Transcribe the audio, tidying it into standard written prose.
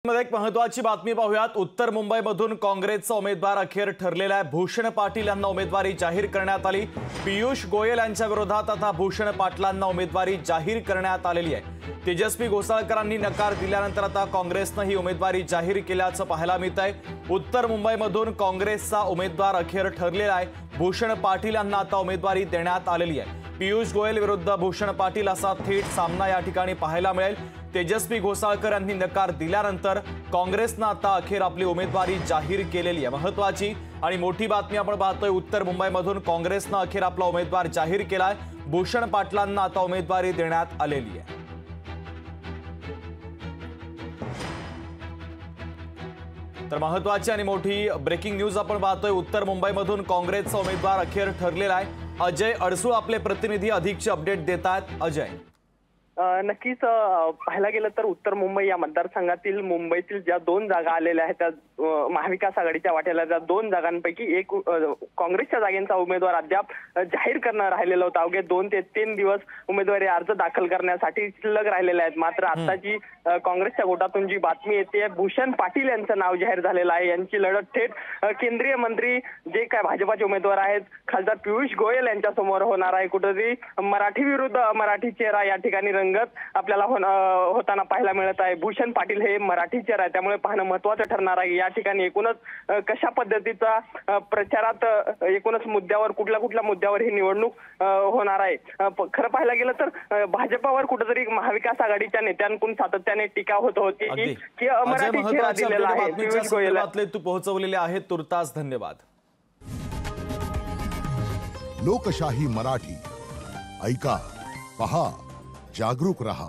मध्ये एक महत्त्वाची बातमी पाहूयात। उत्तर मुंबईमधून काँग्रेसचा उमेदवार अखेर ठरलेला आहे। भूषण पाटील यांना उमेदवारी जाहीर करण्यात आली। पियुष गोयल यांच्या विरोधात आता भूषण पाटलांना उमेदवारी जाहीर करण्यात आलेली आहे। तेजस्वी घोसाळकरांनी नकार दिल्यानंतर आता काँग्रेसने ही उमेदवारी जाहीर केल्याचं पाहायला मिळतंय। उत्तर मुंबईमधून काँग्रेसचा उमेदवार अखेर ठरलेला आहे। भूषण पाटील यांना आता उमेदवारी देण्यात आलेली आहे। पियुष गोयल विरुद्ध भूषण पाटील असा थेट सामना या ठिकाणी पाहायला मिळेल। तेजस्वी घोसाळकर यांनी नकार दिल्यानंतर काँग्रेसने आता अखेर आपली उमेदवारी जाहीर केलेली आहे। महत्त्वाची आणि मोठी बातमी आपण पाहतोय। उत्तर मुंबईमधून काँग्रेसने अखेर आपला उमेदवार जाहीर केलाय। भूषण पाटलांना आता उमेदवारी देण्यात आलेली आहे। तर महत्त्वाची आणि मोठी ब्रेकिंग न्यूज आपण पाहतोय। उत्तर मुंबईमधून काँग्रेसचा उमेदवार अखेर ठरलेला आहे। अजय अडसूळ आपले प्रतिनिधी अधिकची अपडेट देतात। अजय, नक्कीच पाहायला गेलं तर उत्तर मुंबई या मतदारसंघातील मुंबईतील ज्या दोन जागा आलेल्या आहेत त्या महाविकास आघाडीच्या वाट्याला ज्या दोन जागांपैकी एक काँग्रेसच्या जागेचा उमेदवार अद्याप जाहीर करणं राहिलेलं होतं। अवघे 2 ते 3 दिवस उमेदवारी अर्ज दाखल करण्यासाठी शिल्लक राहिलेले आहेत। मात्र आता जी काँग्रेसच्या गोटातून जी बातमी येते, भूषण पाटील यांचं नाव जाहीर झालेलं आहे। यांची लढत थेट केंद्रीय मंत्री जे काय भाजपाचे उमेदवार आहेत खासदार पियुष गोयल यांच्या समोर होणार आहे। कुठेतरी मराठी विरुद्ध मराठी चेहरा या ठिकाणी रंगत आपल्याला होताना पाहायला मिळत आहे। भूषण पाटील हे मराठी चेहरा आहे, त्यामुळे पाहणं महत्त्वाचं ठरणार आहे। या ठिकाणी एकूणच कशा पद्धतीचा प्रचारात एकूणच मुद्द्यावर कुठल्या मुद्द्यावर ही निवडणूक होणार आहे। खरं पाहायला गेलं तर भाजपावर कुठेतरी महाविकास आघाडीच्या नेत्यांकडून सातत्याने टीका होत होती की मराठी चेहरा दिलेला आहे। पियुष गोयल तू पोहोचवलेले आहेत, तुर्तास धन्यवाद। लोकशाही मराठी ऐका, पहा, जागरूक रहा।